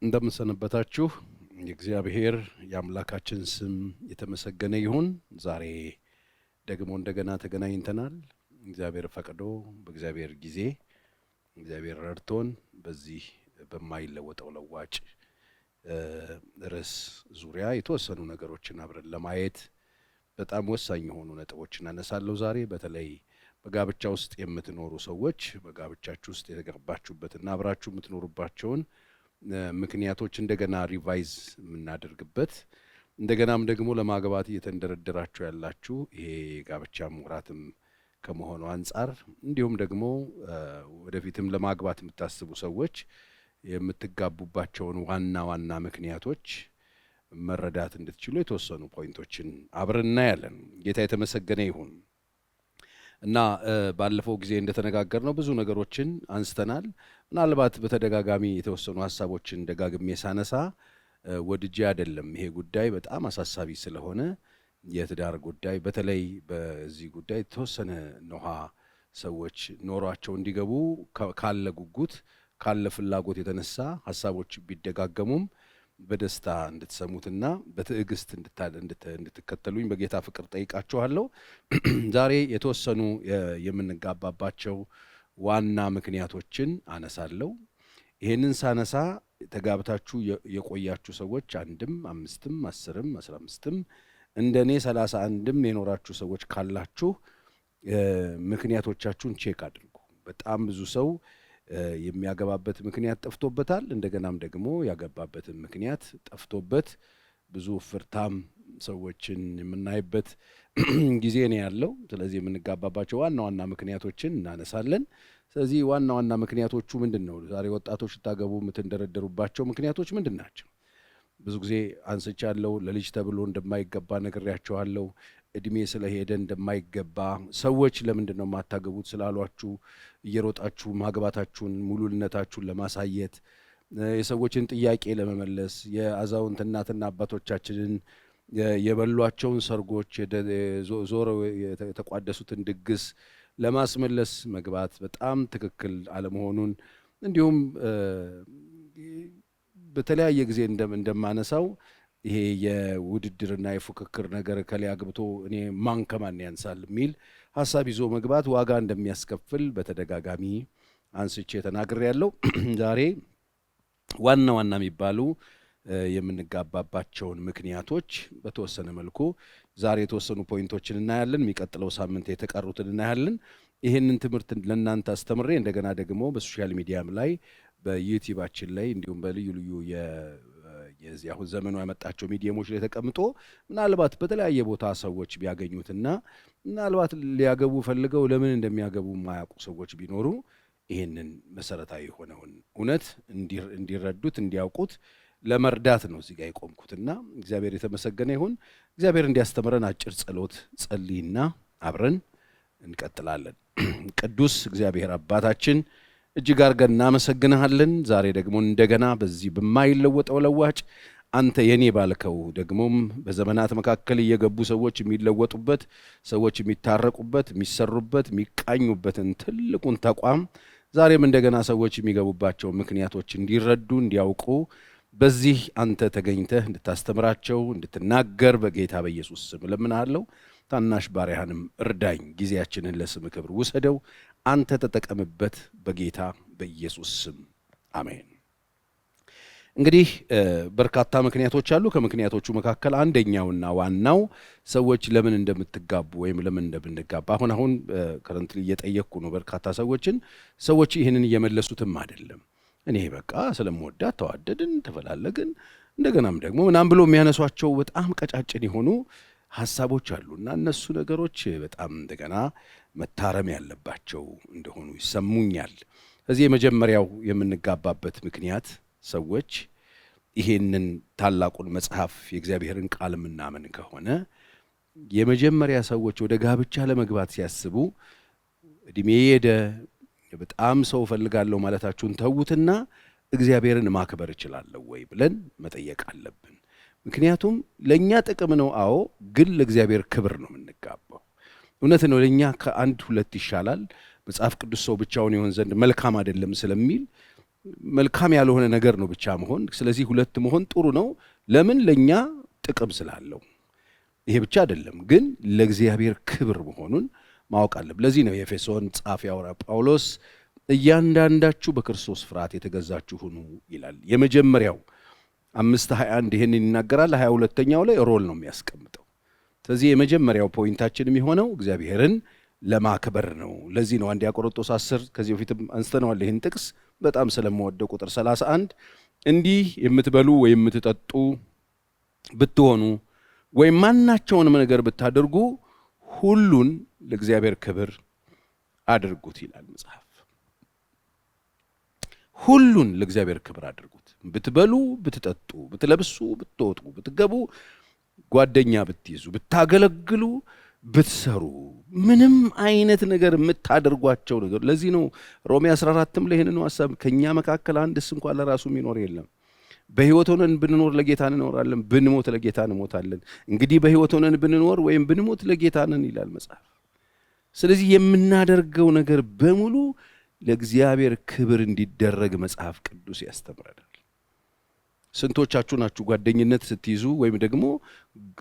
እንደምንሰነበታችሁ የእግዚአብሔር የአምላካችን ስም የተመሰገነ ይሁን። ዛሬ ደግሞ እንደገና ተገናኝተናል። እግዚአብሔር ፈቅዶ በእግዚአብሔር ጊዜ እግዚአብሔር ረድቶን በዚህ በማይለወጠው ለዋጭ ርዕስ ዙሪያ የተወሰኑ ነገሮችን አብረን ለማየት በጣም ወሳኝ የሆኑ ነጥቦችን አነሳለሁ። ዛሬ በተለይ በጋብቻ ውስጥ የምትኖሩ ሰዎች በጋብቻችሁ ውስጥ የተገባችሁበትና አብራችሁ የምትኖሩባቸውን ምክንያቶች እንደገና ሪቫይዝ የምናደርግበት እንደገናም ደግሞ ለማግባት እየተንደረደራችሁ ያላችሁ ይሄ ጋብቻ ወራትም ከመሆኑ አንጻር እንዲሁም ደግሞ ወደፊትም ለማግባት የምታስቡ ሰዎች የምትጋቡባቸውን ዋና ዋና ምክንያቶች መረዳት እንድትችሉ የተወሰኑ ፖይንቶችን አብረን እናያለን። ጌታ የተመሰገነ ይሁን እና ባለፈው ጊዜ እንደተነጋገርነው ብዙ ነገሮችን አንስተናል። ምናልባት በተደጋጋሚ የተወሰኑ ሐሳቦችን ደጋግሜ ሳነሳ ወድጄ አይደለም። ይሄ ጉዳይ በጣም አሳሳቢ ስለሆነ የትዳር ጉዳይ በተለይ በዚህ ጉዳይ የተወሰነ ነውሃ ሰዎች ኖሯቸው እንዲገቡ ካለ ጉጉት ካለ ፍላጎት የተነሳ ሐሳቦች ቢደጋገሙም በደስታ እንድትሰሙትና በትዕግስት እንድትከተሉኝ በጌታ ፍቅር ጠይቃችኋለሁ። ዛሬ የተወሰኑ የምንጋባባቸው ዋና ምክንያቶችን አነሳለሁ። ይሄንን ሳነሳ ተጋብታችሁ የቆያችሁ ሰዎች 1ም 5ም 10ም 15ም እንደኔ 31ም የኖራችሁ ሰዎች ካላችሁ ምክንያቶቻችሁን ቼክ አድርጉ። በጣም ብዙ ሰው የሚያገባበት ምክንያት ጠፍቶበታል። እንደገናም ደግሞ ያገባበትን ምክንያት ጠፍቶበት ብዙ ፍርታም ሰዎችን የምናይበት ጊዜ ነው ያለው። ስለዚህ የምንጋባባቸው ዋና ዋና ምክንያቶችን እናነሳለን። ስለዚህ ዋና ዋና ምክንያቶቹ ምንድነው? ዛሬ ወጣቶች ታገቡ የምትንደረደሩባቸው ምክንያቶች ምንድን ናቸው? ብዙ ጊዜ አንስቻለሁ። ለልጅ ተብሎ እንደማይገባ ነግሬያቸዋለሁ። እድሜ ስለሄደ እንደማይገባ ሰዎች ለምንድን ነው የማታገቡት ስላሏችሁ እየሮጣችሁ ማግባታችሁን ሙሉነታችሁን ለማሳየት የሰዎችን ጥያቄ ለመመለስ የአዛውንት እናትና አባቶቻችንን የበሏቸውን ሰርጎች ዞረው የተቋደሱትን ድግስ ለማስመለስ መግባት በጣም ትክክል አለመሆኑን እንዲሁም በተለያየ ጊዜ እንደማነሳው ይሄ የውድድርና የፉክክር ነገር ከላይ አግብቶ እኔ ማን ከማን ያንሳል የሚል ሐሳብ ይዞ መግባት ዋጋ እንደሚያስከፍል በተደጋጋሚ አንስቼ ተናግሬያለሁ። ዛሬ ዋና ዋና የሚባሉ የምንጋባባቸውን ምክንያቶች በተወሰነ መልኩ ዛሬ የተወሰኑ ፖይንቶችን እናያለን። የሚቀጥለው ሳምንት የተቀሩትን እናያለን። ይህንን ትምህርት ለእናንተ አስተምሬ እንደገና ደግሞ በሶሻል ሚዲያም ላይ በዩቲዩባችን ላይ እንዲሁም በልዩ ልዩ የዚህ አሁን ዘመኑ ያመጣቸው ሚዲያሞች ላይ ተቀምጦ ምናልባት በተለያየ ቦታ ሰዎች ቢያገኙትና ምናልባት ሊያገቡ ፈልገው ለምን እንደሚያገቡ የማያውቁ ሰዎች ቢኖሩ ይህንን መሰረታዊ የሆነውን እውነት እንዲረዱት እንዲያውቁት ለመርዳት ነው እዚህ ጋር የቆምኩትና እግዚአብሔር የተመሰገነ ይሁን። እግዚአብሔር እንዲያስተምረን አጭር ጸሎት ጸልይና አብረን እንቀጥላለን። ቅዱስ እግዚአብሔር አባታችን እጅግ አድርገን እናመሰግንሃለን። ዛሬ ደግሞ እንደገና በዚህ በማይለወጠው ለዋጭ አንተ የኔ ባልከው ደግሞም በዘመናት መካከል እየገቡ ሰዎች የሚለወጡበት ሰዎች የሚታረቁበት የሚሰሩበት የሚቃኙበትን ትልቁን ተቋም ዛሬም እንደገና ሰዎች የሚገቡባቸው ምክንያቶች እንዲረዱ እንዲያውቁ በዚህ አንተ ተገኝተህ እንድታስተምራቸው እንድትናገር በጌታ በኢየሱስ ስም እለምንሃለሁ። ታናሽ ባሪያህንም እርዳኝ። ጊዜያችንን ለስም ክብር ውሰደው። አንተ ተጠቀምበት በጌታ በኢየሱስ ስም አሜን። እንግዲህ በርካታ ምክንያቶች አሉ። ከምክንያቶቹ መካከል አንደኛውና ዋናው ሰዎች ለምን እንደምትጋቡ ወይም ለምን እንደምንጋባ አሁን ከረንትሊ እየጠየቅኩ ነው በርካታ ሰዎች ይህንን እየመለሱትም አይደለም። እኔ በቃ ስለምወዳት ተዋደድን ተፈላለግን እንደገናም ደግሞ ምናምን ብሎ የሚያነሷቸው በጣም ቀጫጭን የሆኑ ሐሳቦች አሉና እነሱ ነገሮች በጣም እንደገና መታረም ያለባቸው እንደሆኑ ይሰሙኛል። ስለዚህ የመጀመሪያው የምንጋባበት ምክንያት ሰዎች ይሄንን ታላቁን መጽሐፍ የእግዚአብሔርን ቃል ምናምን ከሆነ የመጀመሪያ ሰዎች ወደ ጋብቻ ለመግባት ሲያስቡ እድሜ ሄደ በጣም ሰው ፈልጋለሁ ማለታችሁን ተውትና እግዚአብሔርን ማክበር እችላለሁ ወይ ብለን መጠየቅ አለብን። ምክንያቱም ለኛ ጥቅም ነው። አዎ፣ ግን ለእግዚአብሔር ክብር ነው የምንጋባው። እውነት ነው። ለኛ ከአንድ ሁለት ይሻላል። መጽሐፍ ቅዱስ ሰው ብቻውን ይሆን ዘንድ መልካም አይደለም ስለሚል መልካም ያልሆነ ነገር ነው ብቻ መሆን። ስለዚህ ሁለት መሆን ጥሩ ነው። ለምን? ለኛ ጥቅም ስላለው። ይሄ ብቻ አይደለም ግን ለእግዚአብሔር ክብር መሆኑን ማወቅ አለብን። ለዚህ ነው የኤፌሶን ጻፊ ሐዋርያው ጳውሎስ እያንዳንዳችሁ በክርስቶስ ፍርሃት የተገዛችሁ ሁኑ ይላል። የመጀመሪያው 5:21 ይሄንን ይናገራል። 22ኛው ላይ ሮል ነው የሚያስቀምጠው። ስለዚህ የመጀመሪያው ፖይንታችን የሚሆነው እግዚአብሔርን ለማክበር ነው። ለዚህ ነው አንደኛ ቆሮንቶስ 10 ከዚህ በፊትም አንስተነዋል ይህን ጥቅስ በጣም ስለምወደው ቁጥር 31 እንዲህ የምትበሉ ወይም የምትጠጡ ብትሆኑ ወይም ማናቸውንም ነገር ብታደርጉ ሁሉን ለእግዚአብሔር ክብር አድርጉት ይላል መጽሐፍ። ሁሉን ለእግዚአብሔር ክብር አድርጉት። ብትበሉ፣ ብትጠጡ፣ ብትለብሱ፣ ብትወጡ፣ ብትገቡ፣ ጓደኛ ብትይዙ፣ ብታገለግሉ፣ ብትሰሩ፣ ምንም አይነት ነገር የምታደርጓቸው ነገር። ለዚህ ነው ሮሜ 14ም ላይ ይህንን ሐሳብ ከኛ መካከል አንድስ እንኳን ለራሱ የሚኖር የለም። በሕይወት ሆነን ብንኖር ለጌታ እንኖራለን፣ ብንሞት ለጌታ እንሞታለን። እንግዲህ በሕይወት ሆነን ብንኖር ወይም ብንሞት ለጌታ ነን ይላል መጽሐፍ። ስለዚህ የምናደርገው ነገር በሙሉ ለእግዚአብሔር ክብር እንዲደረግ መጽሐፍ ቅዱስ ያስተምረናል። ስንቶቻችሁ ናችሁ ጓደኝነት ስትይዙ ወይም ደግሞ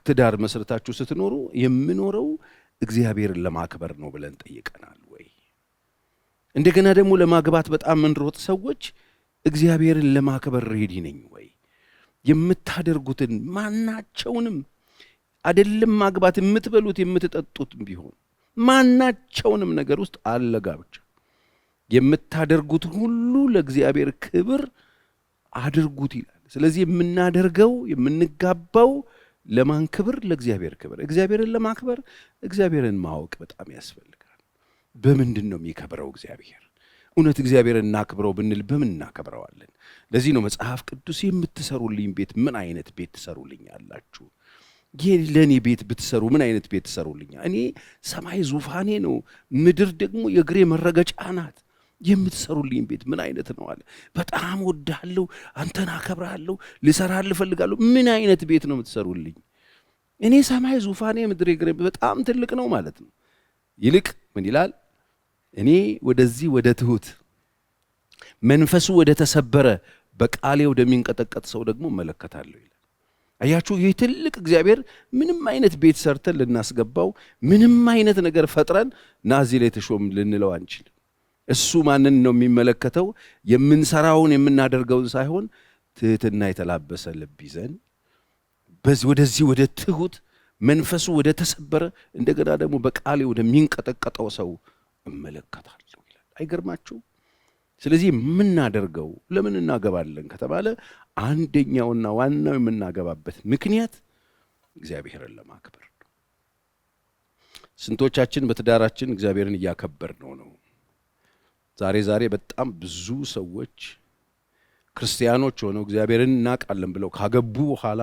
ትዳር መስርታችሁ ስትኖሩ የምኖረው እግዚአብሔርን ለማክበር ነው ብለን ጠይቀናል ወይ? እንደገና ደግሞ ለማግባት በጣም ምንሮጥ ሰዎች እግዚአብሔርን ለማክበር ሬዲ ነኝ ወይ? የምታደርጉትን ማናቸውንም አይደለም ማግባት፣ የምትበሉት የምትጠጡት ቢሆን ማናቸውንም ነገር ውስጥ አለ ጋብቻ። የምታደርጉት ሁሉ ለእግዚአብሔር ክብር አድርጉት ይላል። ስለዚህ የምናደርገው የምንጋባው ለማን ክብር? ለእግዚአብሔር ክብር። እግዚአብሔርን ለማክበር እግዚአብሔርን ማወቅ በጣም ያስፈልጋል። በምንድን ነው የሚከብረው እግዚአብሔር? እውነት እግዚአብሔርን እናክብረው ብንል በምን እናከብረዋለን? ለዚህ ነው መጽሐፍ ቅዱስ የምትሰሩልኝ ቤት ምን አይነት ቤት ትሰሩልኛላችሁ? ለእኔ ቤት ብትሰሩ ምን አይነት ቤት ትሰሩልኛ? እኔ ሰማይ ዙፋኔ ነው፣ ምድር ደግሞ የእግሬ መረገጫ ናት። የምትሰሩልኝ ቤት ምን አይነት ነው አለ። በጣም ወድሃለሁ፣ አንተን አከብርሃለሁ፣ ልሰራልህ እፈልጋለሁ። ምን አይነት ቤት ነው የምትሰሩልኝ? እኔ ሰማይ ዙፋኔ፣ ምድር የእግሬ በጣም ትልቅ ነው ማለት ነው። ይልቅ ምን ይላል? እኔ ወደዚህ ወደ ትሁት መንፈሱ ወደ ተሰበረ በቃሌ ወደሚንቀጠቀጥ ሰው ደግሞ እመለከታለሁ ይላል። አያችሁ፣ ይህ ትልቅ እግዚአብሔር ምንም አይነት ቤት ሰርተን ልናስገባው፣ ምንም አይነት ነገር ፈጥረን ና እዚህ ላይ ተሾም ልንለው አንችልም። እሱ ማንን ነው የሚመለከተው? የምንሰራውን የምናደርገውን ሳይሆን ትህትና የተላበሰ ልብ ይዘን ወደዚህ ወደ ትሁት መንፈሱ ወደ ተሰበረ እንደገና ደግሞ በቃሌ ወደሚንቀጠቀጠው ሰው እመለከታለሁ ይላል። አይገርማችሁ? ስለዚህ የምናደርገው ለምን እናገባለን ከተባለ አንደኛውና ዋናው የምናገባበት ምክንያት እግዚአብሔርን ለማክበር ነው። ስንቶቻችን በትዳራችን እግዚአብሔርን እያከበርነው ነው? ዛሬ በጣም ብዙ ሰዎች ክርስቲያኖች ሆነው እግዚአብሔርን እናውቃለን ብለው ካገቡ በኋላ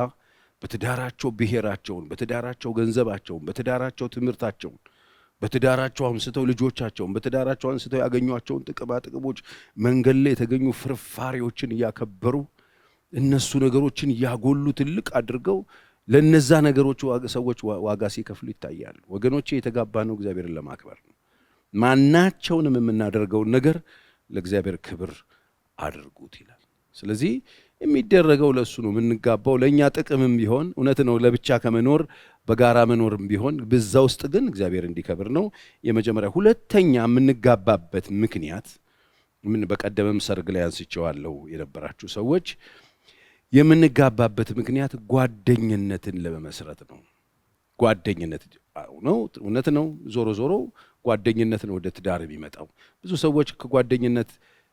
በትዳራቸው ብሔራቸውን፣ በትዳራቸው ገንዘባቸውን፣ በትዳራቸው ትምህርታቸውን፣ በትዳራቸው አንስተው ልጆቻቸውን፣ በትዳራቸው አንስተው ያገኟቸውን ጥቅማ ጥቅሞች፣ መንገድ ላይ የተገኙ ፍርፋሪዎችን እያከበሩ እነሱ ነገሮችን እያጎሉ ትልቅ አድርገው ለነዛ ነገሮች ሰዎች ዋጋ ሲከፍሉ ይታያሉ። ወገኖቼ የተጋባ ነው እግዚአብሔርን ለማክበር ነው። ማናቸውንም የምናደርገውን ነገር ለእግዚአብሔር ክብር አድርጉት ይላል። ስለዚህ የሚደረገው ለሱ ነው። የምንጋባው ለእኛ ጥቅምም ቢሆን እውነት ነው፣ ለብቻ ከመኖር በጋራ መኖርም ቢሆን በዛ ውስጥ ግን እግዚአብሔር እንዲከብር ነው የመጀመሪያ። ሁለተኛ የምንጋባበት ምክንያት ምን በቀደምም ሰርግ ላይ አንስቼዋለሁ የነበራችሁ ሰዎች፣ የምንጋባበት ምክንያት ጓደኝነትን ለመመስረት ነው። ጓደኝነት ነው፣ እውነት ነው። ዞሮ ጓደኝነት ነው ወደ ትዳር የሚመጣው። ብዙ ሰዎች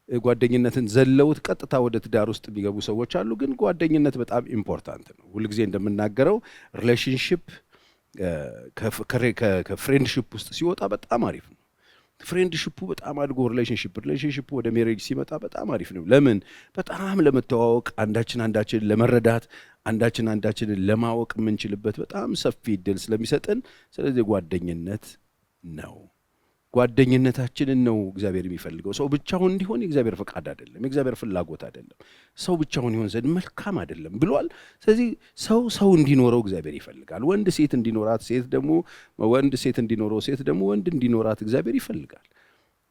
ጓደኝነትን ዘለውት ቀጥታ ወደ ትዳር ውስጥ የሚገቡ ሰዎች አሉ። ግን ጓደኝነት በጣም ኢምፖርታንት ነው። ሁልጊዜ እንደምናገረው ሪሌሽንሺፕ ከፍሬንድሺፕ ውስጥ ሲወጣ በጣም አሪፍ ነው። ፍሬንድሺፑ በጣም አድጎ ሪሌሽንሺፑ ወደ ሜሬጅ ሲመጣ በጣም አሪፍ ነው። ለምን? በጣም ለመተዋወቅ፣ አንዳችን ለመረዳት፣ አንዳችንን ለማወቅ የምንችልበት በጣም ሰፊ እድል ስለሚሰጠን፣ ስለዚህ ጓደኝነት ነው። ጓደኝነታችንን ነው እግዚአብሔር የሚፈልገው። ሰው ብቻውን እንዲሆን የእግዚአብሔር ፈቃድ አይደለም፣ የእግዚአብሔር ፍላጎት አይደለም። ሰው ብቻውን ይሆን ዘንድ መልካም አይደለም ብሏል። ስለዚህ ሰው እንዲኖረው እግዚአብሔር ይፈልጋል። ወንድ ሴት እንዲኖራት፣ ሴት ደግሞ ወንድ ሴት እንዲኖረው፣ ሴት ደግሞ ወንድ እንዲኖራት እግዚአብሔር ይፈልጋል።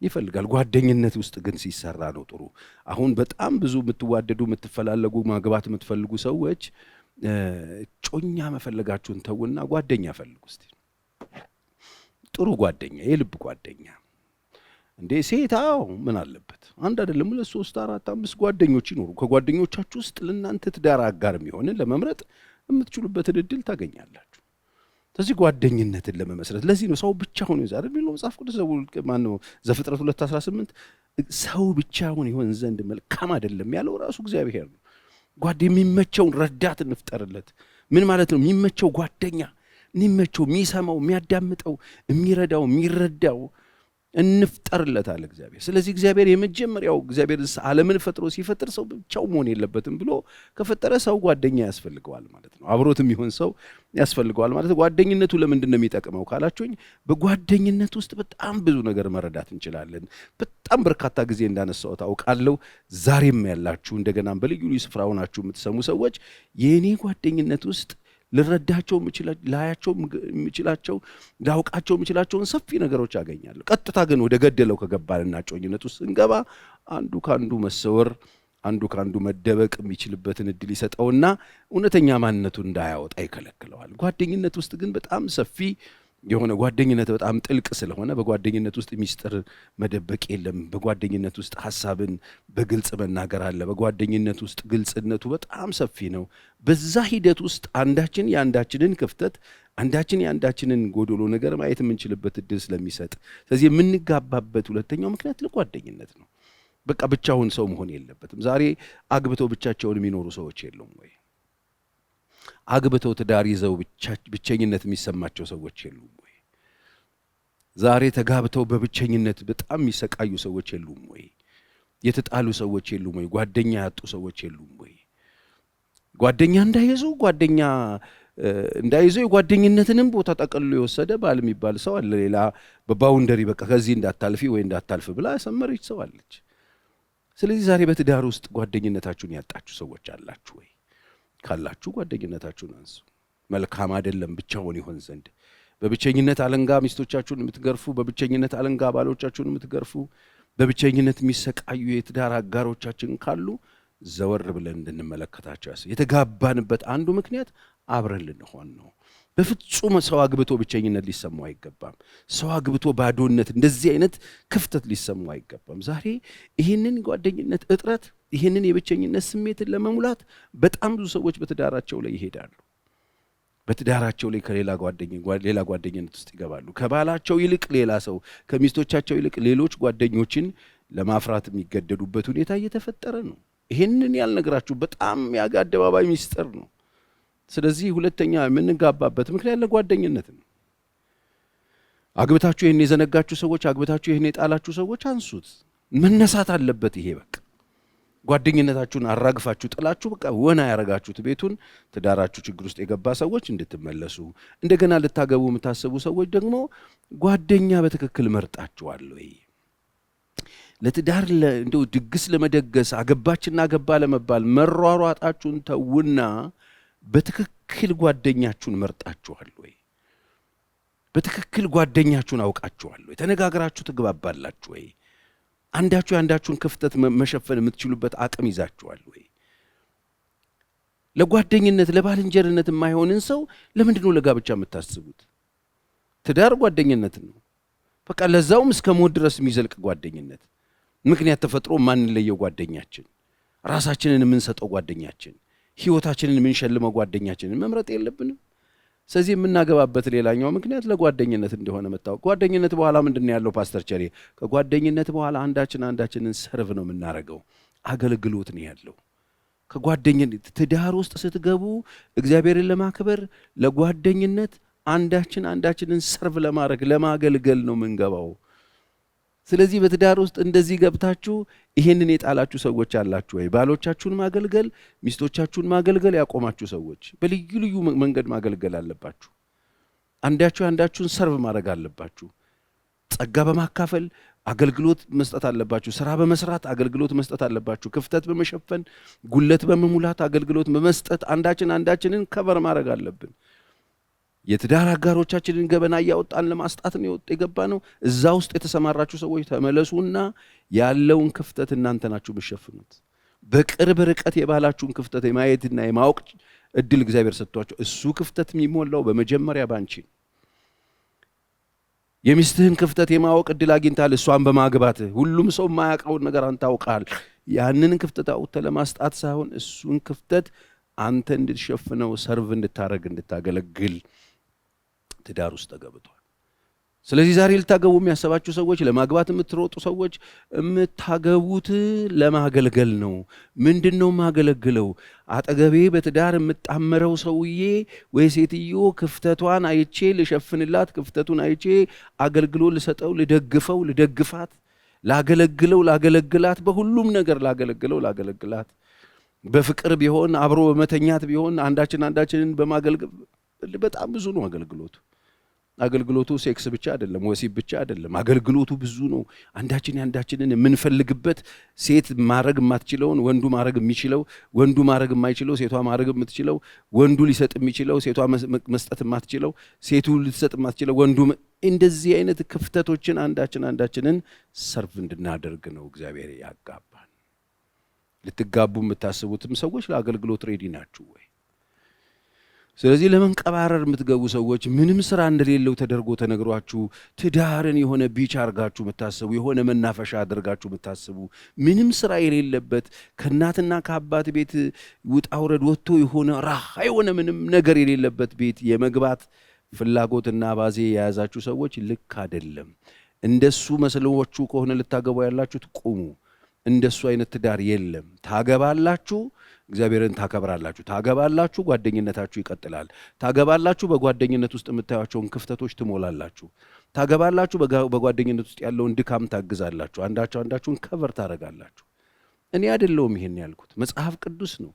ይፈልጋል። ጓደኝነት ውስጥ ግን ሲሰራ ነው ጥሩ። አሁን በጣም ብዙ የምትዋደዱ የምትፈላለጉ ማግባት የምትፈልጉ ሰዎች ጮኛ መፈለጋችሁን ተውና ጓደኛ ፈልጉ እስቲ። ጥሩ ጓደኛ፣ የልብ ጓደኛ። እንዴ ሴታው ምን አለበት አንድ አይደለም 2 3 4 5 ጓደኞች ይኖሩ። ከጓደኞቻችሁ ውስጥ ለእናንተ ትዳር አጋር የሚሆን ለመምረጥ የምትችሉበትን እድል ታገኛላችሁ። ስለዚህ ጓደኝነትን ለመመስረት ለዚህ ነው ሰው ብቻውን ይዛል ቢሉ መጽሐፍ ቅዱስ ማነው ዘፍጥረት 2:18 ሰው ብቻውን ይሆን ዘንድ መልካም አይደለም ያለው ራሱ እግዚአብሔር ነው። የሚመቸውን ረዳት እንፍጠርለት። ምን ማለት ነው? የሚመቸው ጓደኛ፣ የሚመቸው የሚሰማው፣ የሚያዳምጠው፣ የሚረዳው፣ የሚረዳው እንፍጠርለት አለ እግዚአብሔር። ስለዚህ እግዚአብሔር የመጀመሪያው እግዚአብሔር ዓለምን ፈጥሮ ሲፈጥር ሰው ብቻው መሆን የለበትም ብሎ ከፈጠረ ሰው ጓደኛ ያስፈልገዋል ማለት ነው። አብሮትም ይሆን ሰው ያስፈልገዋል ማለት ነው። ጓደኝነቱ ለምንድን ነው የሚጠቅመው ካላችሁኝ፣ በጓደኝነት ውስጥ በጣም ብዙ ነገር መረዳት እንችላለን። በጣም በርካታ ጊዜ እንዳነሳሁት አውቃለሁ። ዛሬም ያላችሁ እንደገናም በልዩ ልዩ ስፍራ ሆናችሁ የምትሰሙ ሰዎች የእኔ ጓደኝነት ውስጥ ልረዳቸው ላያቸው የምችላቸው ላውቃቸው የምችላቸውን ሰፊ ነገሮች አገኛለሁ። ቀጥታ ግን ወደ ገደለው ከገባንና ጮኝነት ውስጥ ስንገባ አንዱ ካንዱ መሰወር፣ አንዱ ካንዱ መደበቅ የሚችልበትን እድል ይሰጠውና እውነተኛ ማንነቱን እንዳያወጣ ይከለክለዋል። ጓደኝነት ውስጥ ግን በጣም ሰፊ የሆነ ጓደኝነት በጣም ጥልቅ ስለሆነ በጓደኝነት ውስጥ ሚስጥር መደበቅ የለም። በጓደኝነት ውስጥ ሐሳብን በግልጽ መናገር አለ። በጓደኝነት ውስጥ ግልጽነቱ በጣም ሰፊ ነው። በዛ ሂደት ውስጥ አንዳችን የአንዳችንን ክፍተት፣ አንዳችን የአንዳችንን ጎዶሎ ነገር ማየት የምንችልበት እድል ስለሚሰጥ፣ ስለዚህ የምንጋባበት ሁለተኛው ምክንያት ለጓደኝነት ነው። በቃ ብቻውን ሰው መሆን የለበትም። ዛሬ አግብተው ብቻቸውን የሚኖሩ ሰዎች የሉም ወይ? አግብተው ትዳር ይዘው ብቸኝነት የሚሰማቸው ሰዎች የሉም ወይ? ዛሬ ተጋብተው በብቸኝነት በጣም የሚሰቃዩ ሰዎች የሉም ወይ? የተጣሉ ሰዎች የሉም ወይ? ጓደኛ ያጡ ሰዎች የሉም ወይ? ጓደኛ እንዳይዙ የጓደኝነትንም ቦታ ጠቅልሎ የወሰደ ባል የሚባል ሰው አለ። ሌላ በባውንደሪ በቃ ከዚህ እንዳታልፊ ወይ እንዳታልፍ ብላ ያሰመረች ሰው አለች። ስለዚህ ዛሬ በትዳር ውስጥ ጓደኝነታችሁን ያጣችሁ ሰዎች አላችሁ ወይ? ካላችሁ ጓደኝነታችሁን አንሱ። መልካም አይደለም ብቻውን ይሆን ዘንድ። በብቸኝነት አለንጋ ሚስቶቻችሁን የምትገርፉ፣ በብቸኝነት አለንጋ ባሎቻችሁን የምትገርፉ፣ በብቸኝነት የሚሰቃዩ የትዳር አጋሮቻችን ካሉ ዘወር ብለን እንድንመለከታቸው የተጋባንበት አንዱ ምክንያት አብረን ልንሆን ነው። በፍጹም ሰው አግብቶ ብቸኝነት ሊሰማው አይገባም። ሰው አግብቶ ባዶነት፣ እንደዚህ አይነት ክፍተት ሊሰማው አይገባም። ዛሬ ይህንን ጓደኝነት እጥረት፣ ይህንን የብቸኝነት ስሜትን ለመሙላት በጣም ብዙ ሰዎች በትዳራቸው ላይ ይሄዳሉ። በትዳራቸው ላይ ሌላ ጓደኝነት ውስጥ ይገባሉ። ከባላቸው ይልቅ ሌላ ሰው፣ ከሚስቶቻቸው ይልቅ ሌሎች ጓደኞችን ለማፍራት የሚገደዱበት ሁኔታ እየተፈጠረ ነው። ይህንን ያልነግራችሁ በጣም የአደባባይ ሚስጥር ነው። ስለዚህ ሁለተኛ የምንጋባበት ምክንያት ለጓደኝነት ነው። አግብታችሁ ይህን የዘነጋችሁ ሰዎች፣ አግብታችሁ ይህን የጣላችሁ ሰዎች አንሱት። መነሳት አለበት ይሄ በቃ። ጓደኝነታችሁን አራግፋችሁ ጥላችሁ በቃ ወና ያረጋችሁት ቤቱን፣ ትዳራችሁ ችግር ውስጥ የገባ ሰዎች እንድትመለሱ፣ እንደገና ልታገቡ የምታስቡ ሰዎች ደግሞ ጓደኛ በትክክል መርጣችኋል ወይ? ለትዳር እንደው ድግስ ለመደገስ አገባችና አገባ ለመባል መሯሯጣችሁን ተውና በትክክል ጓደኛችሁን መርጣችኋል ወይ? በትክክል ጓደኛችሁን አውቃችኋል ወይ? ተነጋግራችሁ ትግባባላችሁ ወይ? አንዳችሁ የአንዳችሁን ክፍተት መሸፈን የምትችሉበት አቅም ይዛችኋል ወይ? ለጓደኝነት ለባልንጀርነት የማይሆንን ሰው ለምንድን ነው ለጋብቻ የምታስቡት? ትዳር ጓደኝነት ነው በቃ። ለዛውም እስከ ሞት ድረስ የሚዘልቅ ጓደኝነት፣ ምክንያት ተፈጥሮ ማንለየው ጓደኛችን፣ ራሳችንን የምንሰጠው ጓደኛችን፣ ህይወታችንን የምንሸልመው ጓደኛችንን መምረጥ የለብንም? ስለዚህ የምናገባበት ሌላኛው ምክንያት ለጓደኝነት እንደሆነ መታወቅ። ጓደኝነት በኋላ ምንድን ያለው ፓስተር ቸሬ? ከጓደኝነት በኋላ አንዳችንን ሰርቭ ነው የምናረገው። አገልግሎት ነው ያለው። ከጓደኝነት ትዳር ውስጥ ስትገቡ እግዚአብሔርን ለማክበር ለጓደኝነት አንዳችንን ሰርቭ ለማድረግ ለማገልገል ነው የምንገባው። ስለዚህ በትዳር ውስጥ እንደዚህ ገብታችሁ ይሄንን የጣላችሁ ሰዎች አላችሁ ወይ? ባሎቻችሁን ማገልገል፣ ሚስቶቻችሁን ማገልገል ያቆማችሁ ሰዎች በልዩ ልዩ መንገድ ማገልገል አለባችሁ። አንዳችሁን ሰርቭ ማድረግ አለባችሁ። ጸጋ በማካፈል አገልግሎት መስጠት አለባችሁ። ስራ በመስራት አገልግሎት መስጠት አለባችሁ። ክፍተት በመሸፈን ጉለት በመሙላት አገልግሎት በመስጠት አንዳችንን ከቨር ማድረግ አለብን። የትዳር አጋሮቻችንን ገበና እያወጣን ለማስጣት ነው የገባ ነው። እዛ ውስጥ የተሰማራችሁ ሰዎች ተመለሱና ያለውን ክፍተት እናንተ ናችሁ የምትሸፍኑት። በቅርብ ርቀት የባላችሁን ክፍተት የማየትና የማወቅ እድል እግዚአብሔር ሰጥቷቸው፣ እሱ ክፍተት የሚሞላው በመጀመሪያ ባንቺ። የሚስትህን ክፍተት የማወቅ እድል አግኝታል እሷን በማግባት። ሁሉም ሰው የማያውቀውን ነገር አንተ አውቃል። ያንን ክፍተት አውጥተህ ለማስጣት ሳይሆን እሱን ክፍተት አንተ እንድትሸፍነው፣ ሰርቭ እንድታረግ፣ እንድታገለግል ትዳር ውስጥ ተገብቷል። ስለዚህ ዛሬ ልታገቡ የሚያሰባችሁ ሰዎች፣ ለማግባት የምትሮጡ ሰዎች፣ የምታገቡት ለማገልገል ነው። ምንድነው ማገለግለው? አጠገቤ በትዳር የምጣመረው ሰውዬ ወይ ሴትዮ ክፍተቷን አይቼ ልሸፍንላት፣ ክፍተቱን አይቼ አገልግሎ ልሰጠው፣ ልደግፈው፣ ልደግፋት፣ ላገለግለው፣ ላገለግላት፣ በሁሉም ነገር ላገለግለው፣ ላገለግላት፣ በፍቅር ቢሆን አብሮ በመተኛት ቢሆን አንዳችንን በማገልገል በጣም ብዙ ነው አገልግሎቱ። አገልግሎቱ ሴክስ ብቻ አይደለም፣ ወሲብ ብቻ አይደለም። አገልግሎቱ ብዙ ነው። አንዳችንን የምንፈልግበት፣ ሴት ማድረግ የማትችለውን ወንዱ ማድረግ የሚችለው፣ ወንዱ ማድረግ የማይችለው ሴቷ ማድረግ የምትችለው፣ ወንዱ ሊሰጥ የሚችለው ሴቷ መስጠት የማትችለው፣ ሴቱ ልትሰጥ የማትችለው ወንዱ። እንደዚህ አይነት ክፍተቶችን አንዳችንን ሰርቭ እንድናደርግ ነው እግዚአብሔር ያጋባን። ልትጋቡ የምታስቡትም ሰዎች ለአገልግሎት ሬዲ ናችሁ ወይ? ስለዚህ ለመንቀባረር የምትገቡ ሰዎች፣ ምንም ስራ እንደሌለው ተደርጎ ተነግሯችሁ ትዳርን የሆነ ቢች አድርጋችሁ የምታስቡ፣ የሆነ መናፈሻ አድርጋችሁ የምታስቡ፣ ምንም ስራ የሌለበት ከእናትና ከአባት ቤት ውጣ ውረድ ወጥቶ የሆነ ራሃ የሆነ ምንም ነገር የሌለበት ቤት የመግባት ፍላጎትና አባዜ የያዛችሁ ሰዎች ልክ አይደለም። እንደሱ መስሎዎቹ ከሆነ ልታገቡ ያላችሁት ቁሙ። እንደሱ አይነት ትዳር የለም። ታገባላችሁ፣ እግዚአብሔርን ታከብራላችሁ። ታገባላችሁ፣ ጓደኝነታችሁ ይቀጥላል። ታገባላችሁ፣ በጓደኝነት ውስጥ የምታዩቸውን ክፍተቶች ትሞላላችሁ። ታገባላችሁ፣ በጓደኝነት ውስጥ ያለውን ድካም ታግዛላችሁ። አንዳችሁን ከቨር ታረጋላችሁ። እኔ አይደለሁም ይሄን ያልኩት፣ መጽሐፍ ቅዱስ ነው።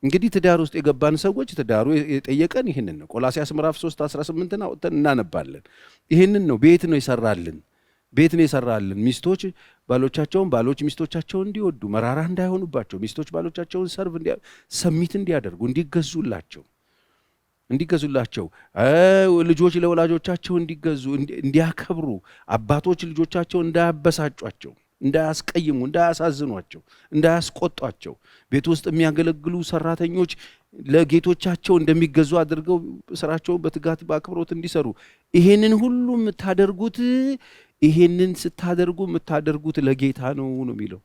እንግዲህ ትዳር ውስጥ የገባን ሰዎች ትዳሩ የጠየቀን ይህንን ነው። ቆላስይስ ምዕራፍ 3:18 አውጥተን እናነባለን። ይህንን ነው ቤት ነው የሰራልን። ሚስቶች ባሎቻቸውን፣ ባሎች ሚስቶቻቸውን እንዲወዱ፣ መራራ እንዳይሆኑባቸው፣ ሚስቶች ባሎቻቸውን ሰሚት እንዲያደርጉ፣ እንዲገዙላቸው፣ ልጆች ለወላጆቻቸው እንዲገዙ፣ እንዲያከብሩ፣ አባቶች ልጆቻቸውን እንዳያበሳጯቸው፣ እንዳያስቀይሙ፣ እንዳያሳዝኗቸው፣ እንዳያስቆጧቸው፣ ቤት ውስጥ የሚያገለግሉ ሰራተኞች ለጌቶቻቸው እንደሚገዙ አድርገው ስራቸውን በትጋት በአክብሮት እንዲሰሩ፣ ይሄንን ሁሉ የምታደርጉት ይሄንን ስታደርጉ የምታደርጉት ለጌታ ነው የሚለው።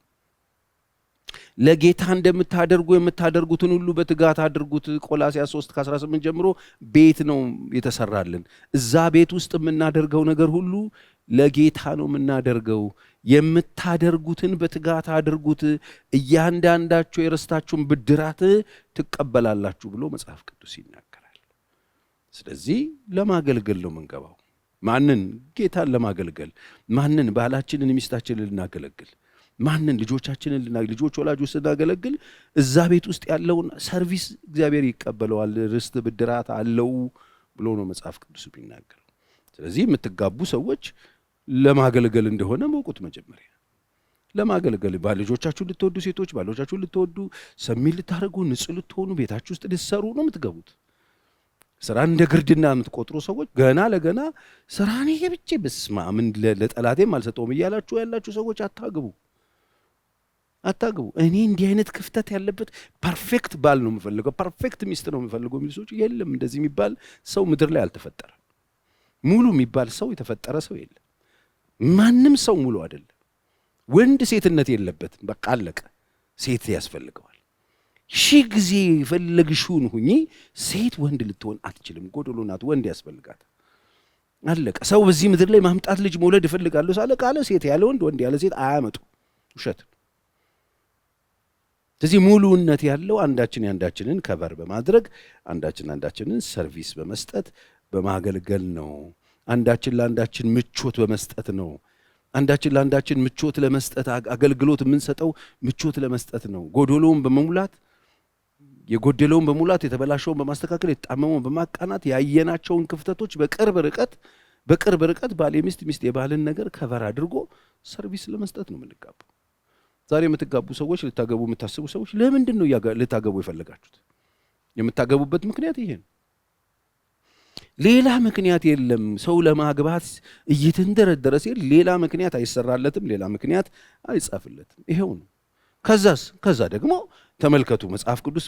ለጌታ እንደምታደርጉ የምታደርጉትን ሁሉ በትጋት አድርጉት። ቆላስይስ 3:18 ጀምሮ ቤት ነው የተሰራልን። እዛ ቤት ውስጥ የምናደርገው ነገር ሁሉ ለጌታ ነው የምናደርገው። የምታደርጉትን በትጋት አድርጉት፣ እያንዳንዳችሁ የርስታችሁን ብድራት ትቀበላላችሁ ብሎ መጽሐፍ ቅዱስ ይናገራል። ስለዚህ ለማገልገል ነው የምንገባው። ማንን? ጌታን ለማገልገል። ማንን? ባላችንን ሚስታችንን ልናገለግል። ማንን? ልጆቻችንን ልጆች ወላጆች ስናገለግል እዛ ቤት ውስጥ ያለውን ሰርቪስ እግዚአብሔር ይቀበለዋል። ርስት ብድራት አለው ብሎ ነው መጽሐፍ ቅዱስ የሚናገረው። ስለዚህ የምትጋቡ ሰዎች ለማገልገል እንደሆነ መውቁት። መጀመሪያ ለማገልገል ባልጆቻችሁን ልትወዱ፣ ሴቶች ባሎቻችሁን ልትወዱ፣ ሰሚን ልታደርጉ፣ ንጹህ ልትሆኑ፣ ቤታችሁ ውስጥ ልትሰሩ ነው የምትገቡት። ስራ እንደ ግርድና የምትቆጥሩ ሰዎች ገና ለገና ስራኔ የብቻ በስማ ምን ለጠላቴም አልሰጠውም እያላችሁ ያላችሁ ሰዎች አታግቡ። እኔ እንዲህ አይነት ክፍተት ያለበት ፐርፌክት ባል ነው የምፈልገው፣ ፐርፌክት ሚስት ነው የምፈልገው የሚሉ ሰዎች የለም። እንደዚህ የሚባል ሰው ምድር ላይ አልተፈጠረም። ሙሉ የሚባል ሰው የተፈጠረ ሰው የለም። ማንም ሰው ሙሉ አይደለም። ወንድ ሴትነት የለበትም። በቃ አለቀ። ሴት ያስፈልገዋል። ሺህ ጊዜ የፈለግሽውን ሁኚ፣ ሴት ወንድ ልትሆን አትችልም። ጎደሎ ናት። ወንድ ያስፈልጋት። አለቀ። ሰው በዚህ ምድር ላይ ማምጣት ልጅ መውለድ እፈልጋለሁ ሳለ ቃለ ሴት ያለ ወንድ፣ ወንድ ያለ ሴት አያመጡ። ውሸት። ስለዚህ ሙሉነት ያለው አንዳችንን ከበር በማድረግ አንዳችንን ሰርቪስ በመስጠት በማገልገል ነው። አንዳችን ለአንዳችን ምቾት በመስጠት ነው። አንዳችን ለአንዳችን ምቾት ለመስጠት አገልግሎት የምንሰጠው ምቾት ለመስጠት ነው። ጎዶሎውን በመሙላት የጎደለውን በሙላት የተበላሸውን በማስተካከል የተጣመመውን በማቃናት ያየናቸውን ክፍተቶች በቅርብ ርቀት ባል ሚስት የባልን ነገር ከቨር አድርጎ ሰርቪስ ለመስጠት ነው የምንጋባው። ዛሬ የምትጋቡ ሰዎች፣ ልታገቡ የምታስቡ ሰዎች ለምንድን ነው ልታገቡ የፈለጋችሁት? የምታገቡበት ምክንያት ይሄ ነው። ሌላ ምክንያት የለም። ሰው ለማግባት እየተንደረደረ ሲል ሌላ ምክንያት አይሰራለትም፣ ሌላ ምክንያት አይጻፍለትም። ይሄው ነው። ከዛ ደግሞ ተመልከቱ መጽሐፍ ቅዱስ